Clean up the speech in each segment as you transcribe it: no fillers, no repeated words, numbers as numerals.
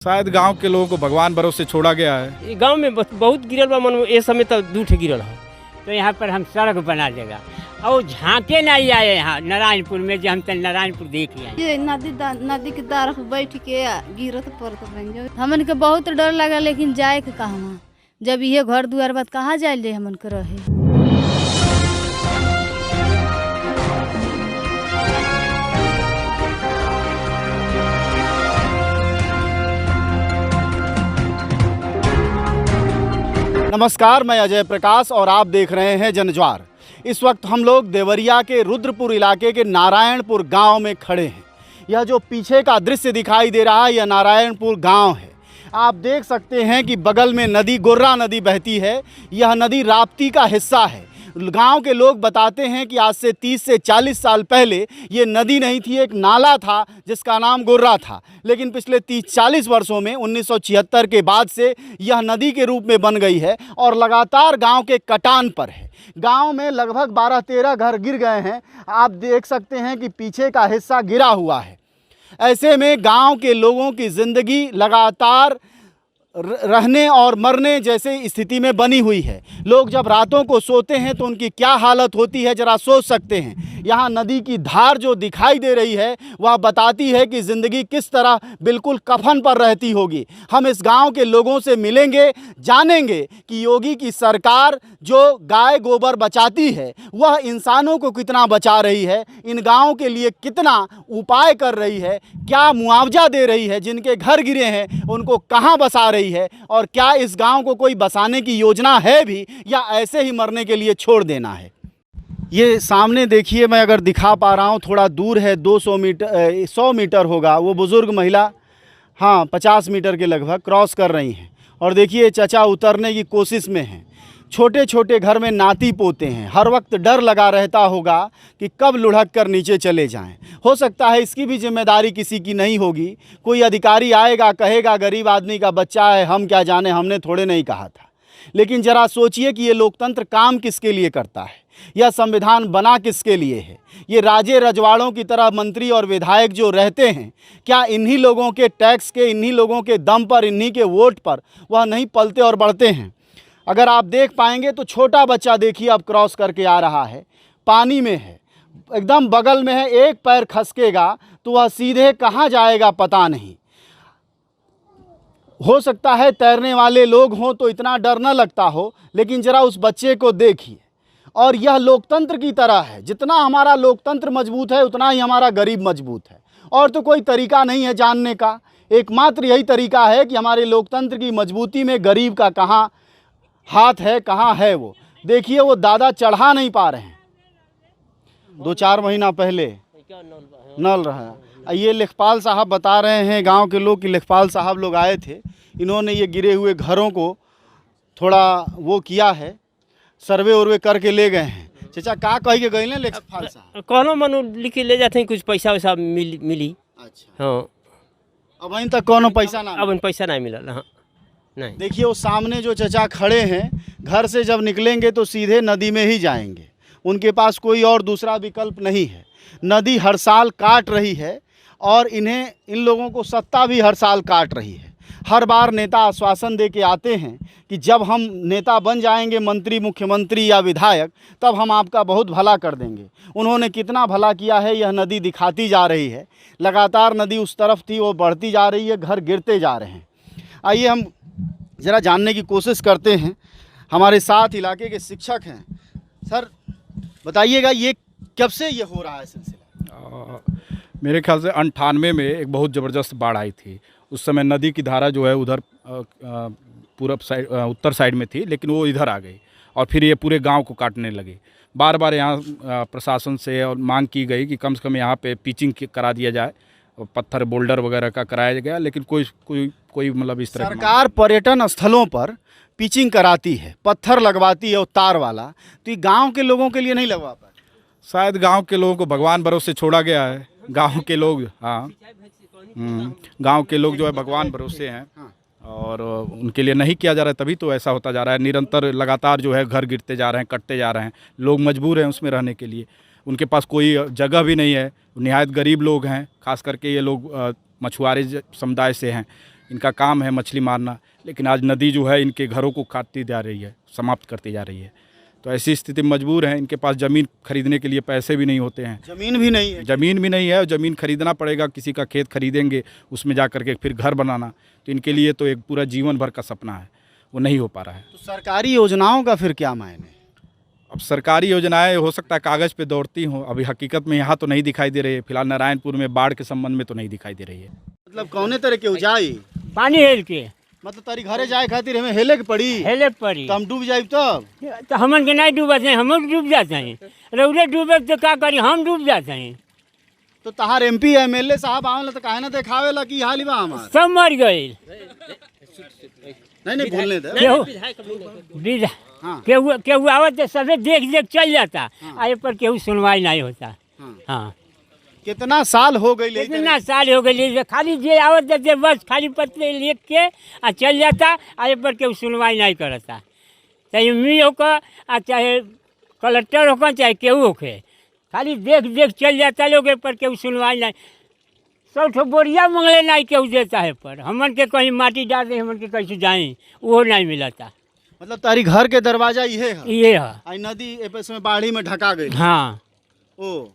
शायद गांव के लोगों को भगवान भरोसे छोड़ा गया है। गांव में बहुत गिरल बा मन ये समय तक 2 ठे गिरल है। तो यहाँ पर हम सड़क बना देगा और झांके नहीं आए यहाँ नारायणपुर में, जो हम नारायणपुर देख आए। ये नदी के तरफ बैठ के गिरत पड़त बन जाओ। हमन के बहुत डर लगा, लेकिन जाए के कहाँ, जब ये घर दुआर बात कहाँ जाए हमन के रहे। नमस्कार, मैं अजय प्रकाश और आप देख रहे हैं जनज्वार। इस वक्त हम लोग देवरिया के रुद्रपुर इलाके के नारायणपुर गांव में खड़े हैं। यह जो पीछे का दृश्य दिखाई दे रहा है, यह नारायणपुर गांव है। आप देख सकते हैं कि बगल में नदी गोर्रा नदी बहती है। यह नदी राप्ती का हिस्सा है। गांव के लोग बताते हैं कि आज से 30 से 40 साल पहले ये नदी नहीं थी, एक नाला था जिसका नाम गोर्रा था। लेकिन पिछले 30-40 वर्षों में 1976 के बाद से यह नदी के रूप में बन गई है और लगातार गांव के कटान पर है। गांव में लगभग 12-13 घर गिर गए हैं। आप देख सकते हैं कि पीछे का हिस्सा गिरा हुआ है। ऐसे में गांव के लोगों की ज़िंदगी लगातार रहने और मरने जैसे स्थिति में बनी हुई है। लोग जब रातों को सोते हैं तो उनकी क्या हालत होती है, ज़रा सोच सकते हैं। यहाँ नदी की धार जो दिखाई दे रही है वह बताती है कि ज़िंदगी किस तरह बिल्कुल कफन पर रहती होगी। हम इस गांव के लोगों से मिलेंगे, जानेंगे कि योगी की सरकार जो गाय गोबर बचाती है वह इंसानों को कितना बचा रही है, इन गाँव के लिए कितना उपाय कर रही है, क्या मुआवजा दे रही है, जिनके घर गिरे हैं उनको कहाँ बसा रही है, और क्या इस गांव को कोई बसाने की योजना है भी या ऐसे ही मरने के लिए छोड़ देना है। ये सामने देखिए, मैं अगर दिखा पा रहा हूँ, थोड़ा दूर है, 100 मीटर होगा। वो बुज़ुर्ग महिला 50 मीटर के लगभग क्रॉस कर रही हैं। और देखिए चचा उतरने की कोशिश में हैं। छोटे छोटे घर में नाती पोते हैं, हर वक्त डर लगा रहता होगा कि कब लुढ़क कर नीचे चले जाएं। हो सकता है इसकी भी जिम्मेदारी किसी की नहीं होगी। कोई अधिकारी आएगा, कहेगा गरीब आदमी का बच्चा है, हम क्या जाने, हमने थोड़े नहीं कहा था। लेकिन ज़रा सोचिए कि ये लोकतंत्र काम किसके लिए करता है, यह संविधान बना किसके लिए है। ये राजे रजवाड़ों की तरह मंत्री और विधायक जो रहते हैं, क्या इन्हीं लोगों के टैक्स के, इन्हीं लोगों के दम पर, इन्हीं के वोट पर वह नहीं पलते और बढ़ते हैं। अगर आप देख पाएंगे तो छोटा बच्चा देखिए अब क्रॉस करके आ रहा है, पानी में है, एकदम बगल में है। एक पैर खसकेगा तो वह सीधे कहाँ जाएगा पता नहीं। हो सकता है तैरने वाले लोग हों तो इतना डर न लगता हो, लेकिन ज़रा उस बच्चे को देखिए। और यह लोकतंत्र की तरह है, जितना हमारा लोकतंत्र मजबूत है उतना ही हमारा गरीब मजबूत है। और तो कोई तरीका नहीं है जानने का, एकमात्र यही तरीका है कि हमारे लोकतंत्र की मजबूती में गरीब का कहाँ हाथ है, कहाँ है वो। देखिए वो दादा चढ़ा नहीं पा रहे हैं, 2-4 महीना पहले नल रहा है। ये लेखपाल साहब बता रहे हैं, गांव के लोग, कि लेखपाल साहब लोग आए थे, इन्होंने ये गिरे हुए घरों को थोड़ा वो किया है, सर्वे उर्वे करके ले गए हैं। चाचा का कही के गए ना लेखपाल साहब? कहनो मनु लिख के ले जाते हैं, कुछ पैसा वैसा मिली। अच्छा, हाँ, अब अभी तक कोनो पैसा ना, अब पैसा नहीं मिला। हाँ नहीं। देखिए वो सामने जो चचा खड़े हैं, घर से जब निकलेंगे तो सीधे नदी में ही जाएंगे। उनके पास कोई और दूसरा विकल्प नहीं है। नदी हर साल काट रही है और इन लोगों को सत्ता भी हर साल काट रही है। हर बार नेता आश्वासन दे के आते हैं कि जब हम नेता बन जाएंगे, मंत्री, मुख्यमंत्री या विधायक, तब हम आपका बहुत भला कर देंगे। उन्होंने कितना भला किया है यह नदी दिखाती जा रही है। लगातार नदी उस तरफ थी, वो बढ़ती जा रही है, घर गिरते जा रहे हैं। आइए हम ज़रा जानने की कोशिश करते हैं। हमारे साथ इलाके के शिक्षक हैं। सर बताइएगा, ये कब से ये हो रहा है सिलसिला? मेरे ख्याल से 98 में एक बहुत ज़बरदस्त बाढ़ आई थी। उस समय नदी की धारा जो है उधर पूरब साइड, उत्तर साइड में थी, लेकिन वो इधर आ गई और फिर ये पूरे गांव को काटने लगी। बार बार यहाँ प्रशासन से और मांग की गई कि कम से कम यहाँ पे पिचिंग करा दिया जाए, पत्थर बोल्डर वगैरह का कराया गया, लेकिन कोई मतलब इस तरह सरकार पर्यटन स्थलों पर पिचिंग कराती है, पत्थर लगवाती है और तार वाला, तो ये गांव के लोगों के लिए नहीं लगवा पाते। शायद गांव के लोगों को भगवान भरोसे छोड़ा गया है। गांव के लोग, गांव के लोग जो है भगवान भरोसे हैं और उनके लिए नहीं किया जा रहा है, तभी तो ऐसा होता जा रहा है। निरंतर लगातार जो है घर गिरते जा रहे हैं, कटते जा रहे हैं, लोग मजबूर हैं उसमें रहने के लिए। उनके पास कोई जगह भी नहीं है, निहायत गरीब लोग हैं, खास करके ये लोग मछुआरे समुदाय से हैं। इनका काम है मछली मारना, लेकिन आज नदी जो है इनके घरों को काटती जा रही है, समाप्त करती जा रही है। तो ऐसी स्थिति में मजबूर हैं, इनके पास ज़मीन खरीदने के लिए पैसे भी नहीं होते हैं, जमीन भी नहीं है। ज़मीन भी नहीं है और ज़मीन खरीदना पड़ेगा, किसी का खेत खरीदेंगे उसमें जा कर के फिर घर बनाना, तो इनके लिए तो एक पूरा जीवन भर का सपना है, वो नहीं हो पा रहा है। तो सरकारी योजनाओं का फिर क्या मायने? अब सरकारी योजनाएं हो सकता है कागज़ पे दौड़ती हों, अभी हकीकत में यहाँ तो नहीं दिखाई दे रही है। फिलहाल नारायणपुर में बाढ़ के संबंध में तो नहीं दिखाई दे रही है। मतलब कौने तरह के जाई? पानी हेल के मतलब तारी घरे जाए खातिर हमें हेले के पड़ी, हेले पड़ी तो हम डूब जाए तब। तो हमन के नहीं डूबत हैं, हम डूब जाते हैं। रौरे डूबे तो क्या करी, हम डूब जाते हैं। तो तहार MP MLA साहब आवेला तो काहे ना देखावे ला कि हाल बा हमार? सब मर गए। नहीं बोलने दे। केहू हाँ। केहू आवत तो सबे देख देख चल जाता, आए पर केहू सुनवाई नहीं होता। हाँ, कितना साल हो गई ले कितना साल हो गए, खाली जे आवत जाते बस खाली पत्र लिख के आ चल जाता, आए पर केहू सुनवाई नहीं करता। चाहे मी होकर आ चाहे कलेक्टर होकर चाहे केहू होके, खाली देख देख चल जाता लोग, पर केहू सुनवाई नहीं। 100 ठो बोरिया मंगले नहीं केहू देता है, पर हमन के कहीं माटी डाल दे, हमन के कैसे जाएँ वो नहीं मिलता। मतलब तारी घर के दरवाजा ये है? ये है। आई नदी एपस में बाढ़ी में ढका गई। हाँ, ओ,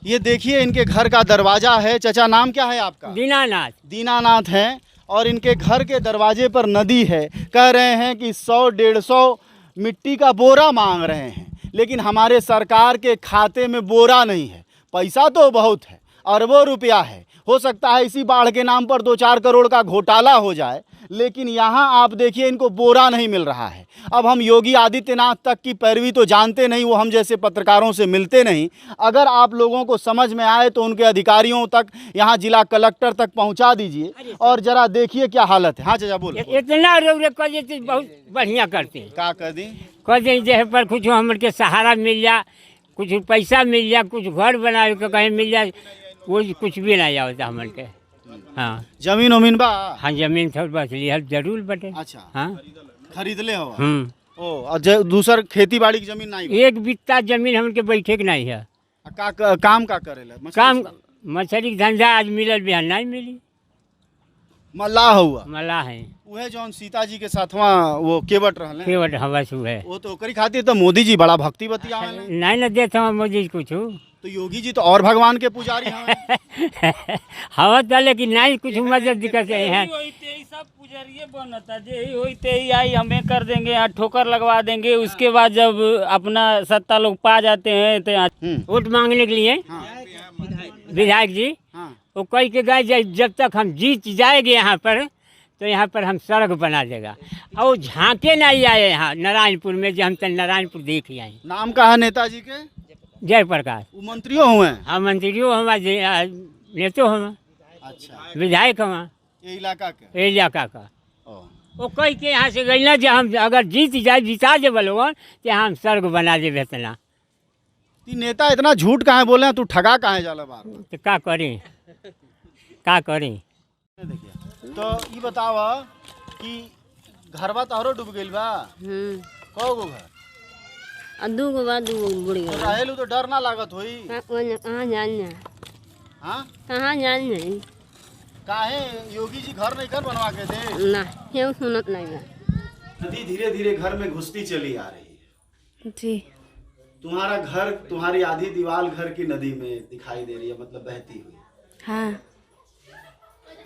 ये देखिए इनके घर का दरवाजा है। चाचा नाम क्या है आपका? दीनानाथ। दीनानाथ हैं, और इनके घर के दरवाजे पर नदी है। कह रहे हैं कि 100-150 मिट्टी का बोरा मांग रहे हैं, लेकिन हमारे सरकार के खाते में बोरा नहीं है। पैसा तो बहुत है, अरबों रुपया है। हो सकता है इसी बाढ़ के नाम पर 2-4 करोड़ का घोटाला हो जाए, लेकिन यहाँ आप देखिए इनको बोरा नहीं मिल रहा है। अब हम योगी आदित्यनाथ तक की पैरवी तो जानते नहीं, वो हम जैसे पत्रकारों से मिलते नहीं। अगर आप लोगों को समझ में आए तो उनके अधिकारियों तक, यहाँ जिला कलेक्टर तक पहुँचा दीजिए और जरा देखिए क्या हालत है। हाँ चाचा बोलो। इतना रौरे कर देते बहुत बढ़िया करते हैं। क्या कर दी? कर दें जहाँ पर कुछ हमन के सहारा मिल जा, कुछ पैसा मिल जा, कुछ घर बनाए के कहीं मिल जाए, वो कुछ भी नहीं आवता हमन के। हाँ, जमीन उमीन बा? हाँ, जमीन थोड़ी बस लिया जरूर बटे। अच्छा, हाँ, खरीद ले हो? हम्म। ओ, और दूसर खेती बाड़ी की जमीन नहीं बा? एक बित्ता जमीन हमन के बैठे के नहीं है। काम का करेला? काम मछली के धंधा आज मिलल बिहान नहीं मिली। मल्लाह हुआ? मला है उहे जौन सीता जी के साथवा वो केवट रहले, केवट हवस है। वो तो ओकरी खातिर तो मोदी जी बड़ा भक्ति बतियावे। नहीं न देता हूँ मोदी कुछ तो योगी जी तो और भगवान के पुजारी हैं। हवा तो लेकिन नहीं कुछ मदद दिक्कत है। सब पुजारिये बनता, जे ही होते ही आई हमें कर देंगे, यहाँ ठोकर लगवा देंगे। उसके बाद जब अपना सत्ता लोग पा जाते हैं तो यहाँ वोट मांगने के लिए विधायक जी वो कह के गए जब तक हम जीत जाएंगे यहाँ पर तो यहाँ पर हम सड़क बना देगा। और झांके नहीं आए यहाँ नारायणपुर में, जो हम तो नारायणपुर देख आए। नाम का है नेताजी के? जयप्रकाश। वो मंत्रियों हुए? हाँ, मंत्रियों हमारे नेतो हम। अच्छा, विधायक हम ये इलाका के? इलाका का। वो कह के यहाँ से गई ना, जो हम अगर जीत जाए, जिता दे लोगन तो यहाँ हम सड़क बना दे इतना। नेता इतना झूठ काहे बोले हैं? तू ठगा काहे जाला बार? तो क्या करें, क्या करें? तो ये बताव कि घरवा तोहरो डूब गइल बा? कौ गो घर? दू गो बा, दू गो बुढ़ तो गए। रहेलू तो डर ना लागत होई? कहाँ जाना? हाँ, कहाँ जाना? काहे योगी जी घर नहीं घर बनवा के दे? ना, क्यों सुनत नहीं बा। नदी धीरे धीरे घर में घुसती चली आ रही है। जी, तुम्हारा घर, तुम्हारी आधी दीवार घर की नदी में दिखाई दे रही है, मतलब बहती हुई। हाँ।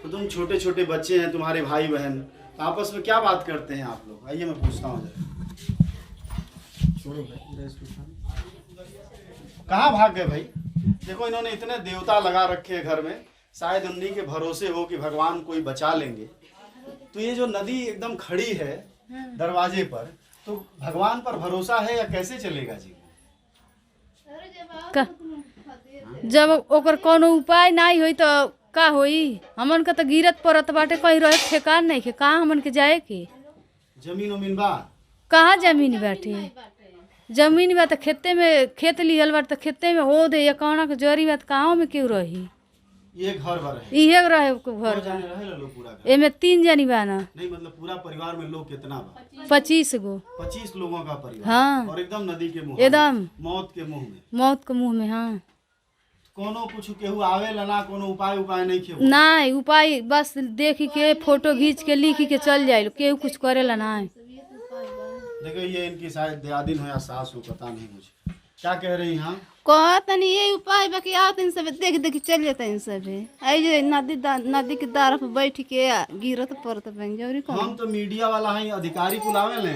तो तुम छोटे छोटे बच्चे हैं, तुम्हारे भाई बहन, तो आपस में क्या बात करते हैं आप लोग? आइए मैं पूछता हूँ जरा। कहाँ भाग गए भाई? देखो इन्होंने इतने देवता लगा रखे हैं घर में, शायद उन्हीं के भरोसे हो कि भगवान कोई बचा लेंगे। तो ये जो नदी एकदम खड़ी है दरवाजे पर, तो भगवान पर भरोसा है या कैसे चलेगा जी? जब ओकर कोनो उपाय नहीं होई तो का होई? हमन के तो गिरत पड़त बाटे, कहीं रहे ठेकान नहीं के। कहाँ हमन के जाए के? जमीन उमीन बा? कहाँ जमीन बाटे? जमीन बा तो खेते में, खेत लिहल बा तो खेते में हो दे, या कौना के जरी बा तो कहाँ में क्यों रही? ये घर भर है? इहे रहे घर बा। रहे लोग पूरा घर? एमे 3 जनी बा ना। नहीं, मतलब पूरा परिवार में लोग कितना बा? 25 गो। 25 लोगों का परिवार? हाँ। और एकदम नदी के मुंह, एकदम मौत के मुंह में। मौत के मुंह में। हाँ, कोनो कुछ केहू आवेला ना, कोनो उपाय नहीं किया? नहीं उपाय बस देख के फोटो खींच के लिख के चल जाए, केहू कुछ करेला नहीं। देखो ये इनकी शायद दियादिन हो या सास हो, पता नहीं मुझे। क्या कह रही हैं? कहता नहीं ये उपाय बाकी आवत इन सब देख देख चल जाता इन सब आई जे नदी के दार पर बैठ के गिरत पड़त बन जरूरी कौन। हम तो मीडिया वाला हैं, अधिकारी कुल आवेले,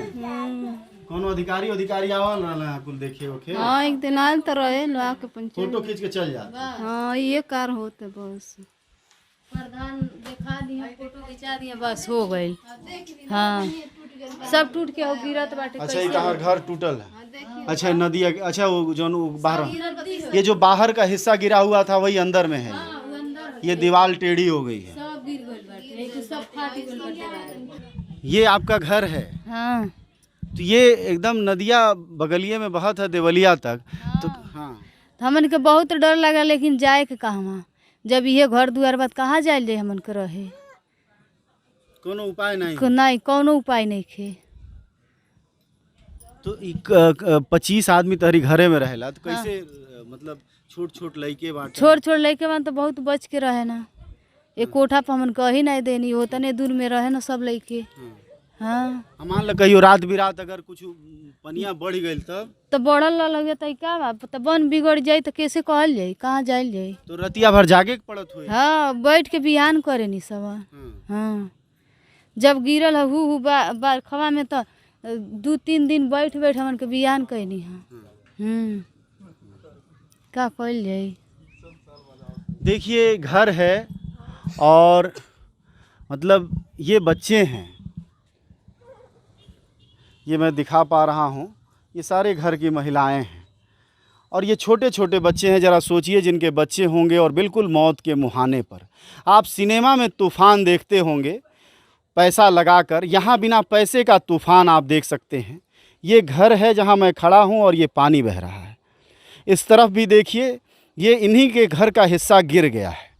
कोनो अधिकारी आवल रहले कुल देखे ओखे। हाँ एक दिन आयल तो रहे ला के पंचायत फोटो खींच के चल जाते। हाँ ये कार होते बस प्रधान दिखा दिया फोटो खिंचा दिया बस हो गई। हाँ सब टूट के गिरत बाटे। अच्छा ये कहाँ घर टूटल है? अच्छा नदी, अच्छा वो जो बाहर, ये जो बाहर का हिस्सा गिरा हुआ था वही अंदर में है। ये दीवार टेढ़ी हो गई है, सब गिर गइल बाटे, सब फाट गइल बाटे। ये आपका घर है? हाँ तो ये एकदम नदिया बगलिए में बहत है देवलिया तक। तो हाँ हमन के बहुत डर लगा, लेकिन जाए के कहवा, जब ये घर दुआर बात कहाँ जाए ले हमन के रहे। कोनो उपाय नहीं? नहीं कोनो उपाय नहीं खे। तो 25 आदमी तहरी घरे में रहेला, तो कैसे मतलब छोट छोट लड़के बाटे? छोट लड़के मन तो बहुत बच के रहे ना, एक कोठा पर हमन कही नहीं देनी, हो तने दूर में रहे ना सब लड़के। हाँ मान लो कहियो रात बिरात अगर कुछ पनिया बढ़ गई तब तो बढ़ल लगे तो का बात, तो बन बिगड़ जाये तो कैसे कहल जाये, कहाँ जायल जाये। तो रतिया भर जागे के पड़त हुई? हाँ बैठ के बिहान करे नी सब। हाँ जब गिरल है हु बरखवा में तो 2-3 दिन बैठ हमन के बिहान कहनी है। का कहल जाये। देखिए घर है और मतलब ये बच्चे हैं, ये मैं दिखा पा रहा हूँ, ये सारे घर की महिलाएं हैं और ये छोटे छोटे बच्चे हैं। ज़रा सोचिए जिनके बच्चे होंगे और बिल्कुल मौत के मुहाने पर। आप सिनेमा में तूफ़ान देखते होंगे पैसा लगाकर, यहाँ बिना पैसे का तूफ़ान आप देख सकते हैं। ये घर है जहाँ मैं खड़ा हूँ और ये पानी बह रहा है। इस तरफ भी देखिए, ये इन्हीं के घर का हिस्सा गिर गया है।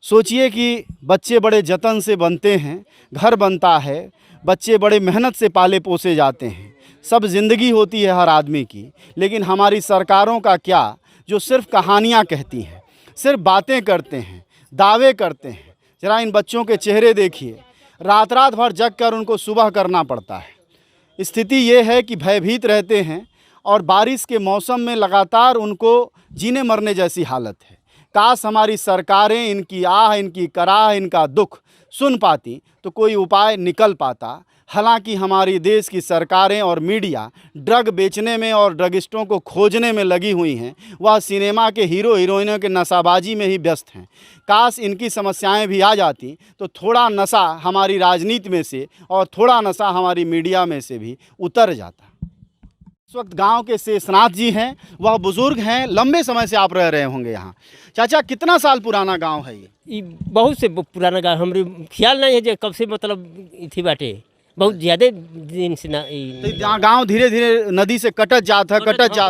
सोचिए कि बच्चे बड़े जतन से बनते हैं, घर बनता है, बच्चे बड़े मेहनत से पाले पोसे जाते हैं, सब ज़िंदगी होती है हर आदमी की। लेकिन हमारी सरकारों का क्या, जो सिर्फ कहानियाँ कहती हैं, सिर्फ बातें करते हैं, दावे करते हैं। ज़रा इन बच्चों के चेहरे देखिए, रात रात भर जग कर उनको सुबह करना पड़ता है। स्थिति ये है कि भयभीत रहते हैं और बारिश के मौसम में लगातार उनको जीने मरने जैसी हालत है। काश हमारी सरकारें इनकी आह, इनकी कराह, इनका दुख सुन पाती तो कोई उपाय निकल पाता। हालांकि हमारी देश की सरकारें और मीडिया ड्रग बेचने में और ड्रगिस्टों को खोजने में लगी हुई हैं, वह सिनेमा के हीरो हीरोइनों के नशाबाजी में ही व्यस्त हैं। काश इनकी समस्याएं भी आ जाती तो थोड़ा नशा हमारी राजनीति में से और थोड़ा नशा हमारी मीडिया में से भी उतर जाता। इस वक्त गांव के शेषनाथ जी हैं, वह बुजुर्ग हैं, लंबे समय से आप रह रहे होंगे यहाँ। चाचा कितना साल पुराना गांव है ये? बहुत से पुराना गाँव, हमरे ख्याल नहीं है जो कब से मतलब इथी बाटे, बहुत ज़्यादा दिन से ना। तो गांव धीरे धीरे नदी से कटत जाता,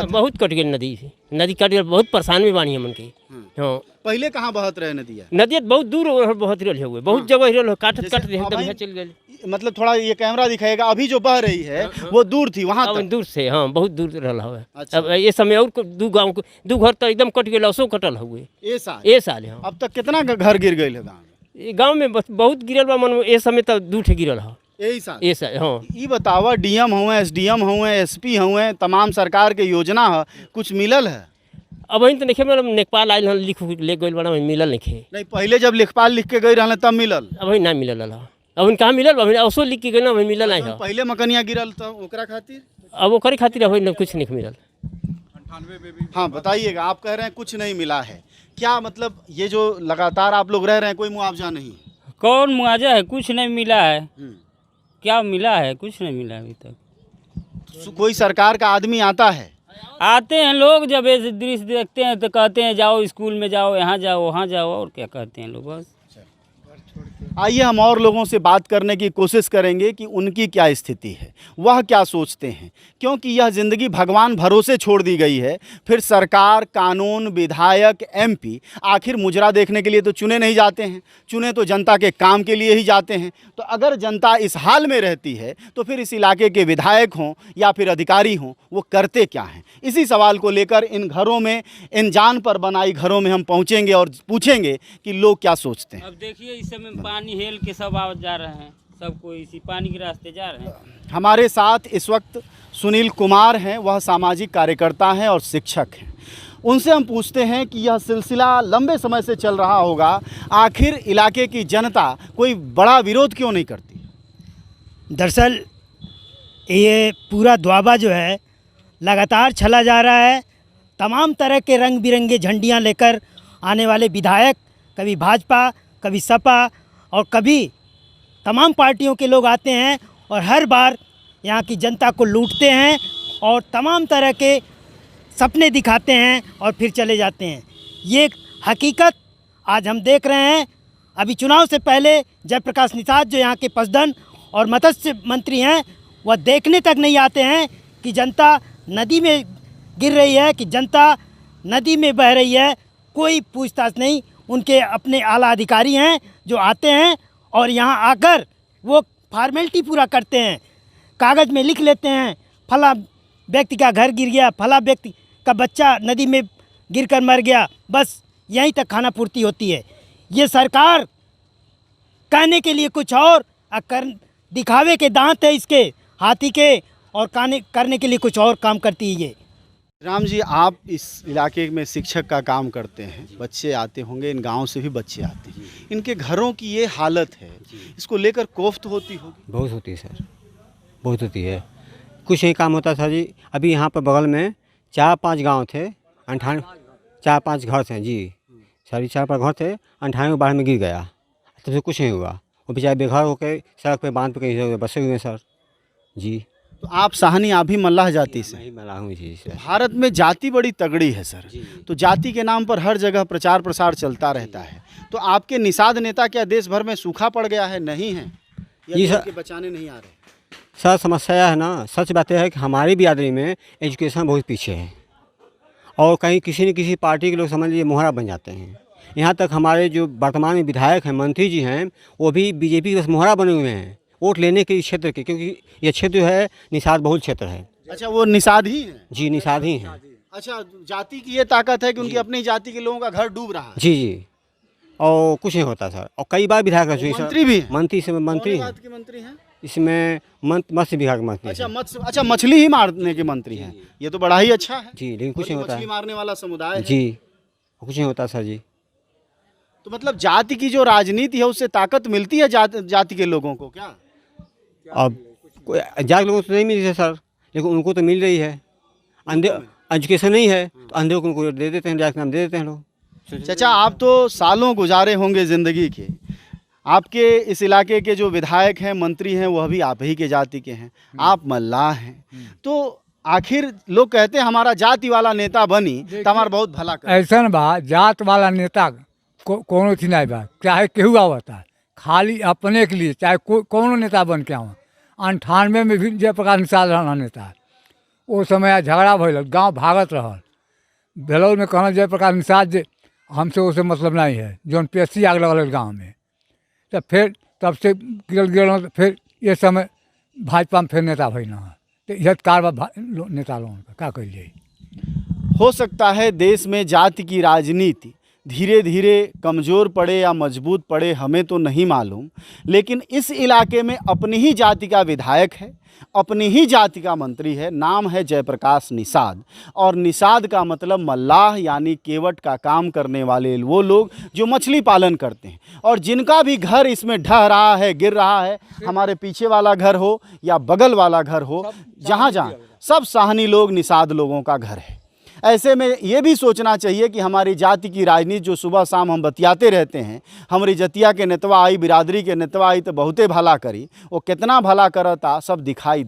बहुत कट गई नदी से, नदी कट गई, बहुत परेशान में बानी हमन के। हाँ पहले कहाँ बहत रहे नदिया? नदी बहुत दूर बहुत रही हुए, बहुत जगह रही, काटत एकदम चल गए। मतलब थोड़ा ये कैमरा दिखाएगा, अभी जो बह रही है वो दूर थी वहाँ तक? दूर से, हाँ बहुत दूर रहा है। अच्छा। अब ये समय और 2 गाँव को 2 घर तो एकदम कट गए, असो कटल हुए ये साल। हाँ अब तक कितना घर गिर गए गाँव में? ये गाँव में बहुत गिरल बा, मन ये समय तो 2 ठे गिरल है यही साल। ये साल। हाँ ये बतावा, डीएम हुए, एसडीएम हुए, एसपी हुए, तमाम सरकार के योजना है, कुछ मिलल है? अब वही तो नहीं मतलब नेपाल आयल लिख ले गई बड़ा मिलल नहीं। पहले जब लेखपाल लिख के गई रहे तब मिलल, अब वही ना मिलल है। अब कहाँ मिलल, अब असो लिख के गई ना, वही मिलल नहीं है। पहले मकनिया गिरल तो ओकरा खातिर, अब ओकरे खातिर वही ना कुछ नहीं मिलल। हाँ बताइएगा, आप कह रहे हैं कुछ नहीं मिला है, क्या मतलब ये जो लगातार आप लोग रह रहे हैं कोई मुआवजा नहीं? कौन मुआवजा है? कुछ नहीं मिला है। क्या मिला है? कुछ नहीं मिला अभी तक। कोई सरकार का आदमी आता है? आते हैं लोग, जब ऐसे दृश्य देखते हैं तो कहते हैं जाओ स्कूल में जाओ, यहाँ जाओ, वहाँ जाओ, और क्या कहते हैं लोग बस। आइए हम और लोगों से बात करने की कोशिश करेंगे कि उनकी क्या स्थिति है, वह क्या सोचते हैं, क्योंकि यह ज़िंदगी भगवान भरोसे छोड़ दी गई है। फिर सरकार, कानून, विधायक, एमपी, आखिर मुजरा देखने के लिए तो चुने नहीं जाते हैं, चुने तो जनता के काम के लिए ही जाते हैं। तो अगर जनता इस हाल में रहती है तो फिर इस इलाके के विधायक हों या फिर अधिकारी हों, वो करते क्या हैं? इसी सवाल को लेकर इन घरों में, इन जान पर बनाई घरों में हम पहुँचेंगे और पूछेंगे कि लोग क्या सोचते हैं। अब देखिए इस समय पानी हेल के सब आ जा रहे हैं, सब कोई इसी पानी के रास्ते जा रहे हैं। हमारे साथ इस वक्त सुनील कुमार हैं, वह सामाजिक कार्यकर्ता हैं और शिक्षक हैं। उनसे हम पूछते हैं कि यह सिलसिला लंबे समय से चल रहा होगा, आखिर इलाके की जनता कोई बड़ा विरोध क्यों नहीं करती? दरअसल ये पूरा द्वाबा जो है लगातार चला जा रहा है। तमाम तरह के रंग बिरंगे झंडियाँ लेकर आने वाले विधायक, कभी भाजपा, कभी सपा और कभी तमाम पार्टियों के लोग आते हैं और हर बार यहाँ की जनता को लूटते हैं और तमाम तरह के सपने दिखाते हैं और फिर चले जाते हैं। ये एक हकीकत आज हम देख रहे हैं। अभी चुनाव से पहले जयप्रकाश निषाद जो यहाँ के पशुधन और मत्स्य मंत्री हैं, वह देखने तक नहीं आते हैं कि जनता नदी में गिर रही है, कि जनता नदी में बह रही है। कोई पूछताछ नहीं। उनके अपने आला अधिकारी हैं जो आते हैं और यहाँ आकर वो फॉर्मेलिटी पूरा करते हैं, कागज़ में लिख लेते हैं फला व्यक्ति का घर गिर गया, फला व्यक्ति का बच्चा नदी में गिरकर मर गया, बस यहीं तक खाना पूर्ति होती है। ये सरकार कहने के लिए कुछ और दिखावे के दांत है इसके हाथी के, और करने के लिए कुछ और काम करती है ये। राम जी, आप इस इलाके में शिक्षक का काम करते हैं, बच्चे आते होंगे, इन गांव से भी बच्चे आते हैं, इनके घरों की ये हालत है, इसको लेकर कोफ्त होती होगी? बहुत होती है सर, बहुत होती है। कुछ ही काम होता था जी। अभी यहाँ पर बगल में 4-5 गांव थे, 4-5 घर थे जी, सारी 4-5 घर थे, 98 बाढ़ में गिर गया, तब से कुछ नहीं हुआ। वो बेचारे बेघर होकर सड़क पे बांध पे कहीं बसे हुए हैं सर जी। तो आप साहनी, आप भी मल्लाह जाति से? मैं मल्लाह हूँ जी सर। भारत में जाति बड़ी तगड़ी है सर, तो जाति के नाम पर हर जगह प्रचार प्रसार चलता रहता है। तो आपके निषाद नेता क्या देश भर में सूखा पड़ गया है? नहीं है, जी या सर, के बचाने नहीं आ रहे? सर समस्या है ना, सच बात है कि हमारी बिरादरी में एजुकेशन बहुत पीछे है और कहीं किसी न किसी पार्टी के लोग समझ लीजिए मोहरा बन जाते हैं। यहाँ तक हमारे जो वर्तमान में विधायक हैं, मंत्री जी हैं, वो भी बीजेपी के बस मोहरा बने हुए हैं वोट लेने के क्षेत्र के, क्योंकि ये क्षेत्र जो है निषाद बहुल क्षेत्र है। अच्छा, वो निषाद ही है? जी, निषाद ही हैं। अच्छा, जाति की ये ताकत है कि उनकी अपनी जाति के लोगों का घर डूब रहा है? जी जी, और कुछ नहीं होता सर। और कई बार विधायक रह चुके हैं। मंत्री भी हैं? मंत्री से मंत्री कौन हैं बात के मंत्री हैं? इसमें मत्स्य विभाग मंत्री अच्छा, हैं। अच्छा, मछली ही मारने के मंत्री हैं, ये तो बड़ा ही अच्छा है जी, लेकिन कुछ नहीं होता मछली है मारने वाला समुदाय है। जी, कुछ नहीं होता सर जी। तो मतलब जाति की जो राजनीति है उससे ताकत मिलती है जाति के लोगों को क्या? अब कोई जाग लोगों को तो नहीं मिली है सर, लेकिन उनको तो मिल रही है। अंधे एजुकेशन नहीं है तो अंधे को उनको दे देते हैं, जाके नाम दे देते हैं लोग। चाचा, आप तो सालों गुजारे होंगे ज़िंदगी के, आपके इस इलाके के जो विधायक हैं, मंत्री हैं, वह भी आप ही के जाति के हैं, आप मल्लाह हैं, तो आखिर लोग कहते हैं हमारा जाति वाला नेता बनी तो हमारा बहुत भला कर। ऐसा बा जात वाला नेता कोनो थी नहीं बा, चाहे केहू आवता है खाली अपने के लिए, चाहे कोनो नेता बन के आवा। 98 में भी जयप्रकाश निषाद रहना नेता है, वो समय झगड़ा भैल, गांव भागत रहल, भेलौर में कहना जयप्रकाश निषाद जे हमसे उसे मतलब नहीं है, जौन पेशी आग लगल गाँव में। तो फिर तब से गिरल फिर ये समय भाजपा में फिर नेता भैल है, तो यह कारवा नेता लोगों का क्या कल जाए। हो सकता है देश में जाति की राजनीति धीरे धीरे कमज़ोर पड़े या मजबूत पड़े, हमें तो नहीं मालूम, लेकिन इस इलाके में अपनी ही जाति का विधायक है, अपनी ही जाति का मंत्री है, नाम है जयप्रकाश निषाद। और निषाद का मतलब मल्लाह, यानी केवट का काम करने वाले वो लोग जो मछली पालन करते हैं, और जिनका भी घर इसमें ढह रहा है, गिर रहा है, हमारे पीछे वाला घर हो या बगल वाला घर हो, जहाँ जहाँ सब साहनी लोग निषाद लोगों का घर है। ऐसे में ये भी सोचना चाहिए कि हमारी जाति की राजनीति जो सुबह शाम हम बतियाते रहते हैं, हमारी जतिया के नेतवा आई, बिरादरी के नेतवा आई तो बहुते भला करी, वो कितना भला करता सब दिखाई दे।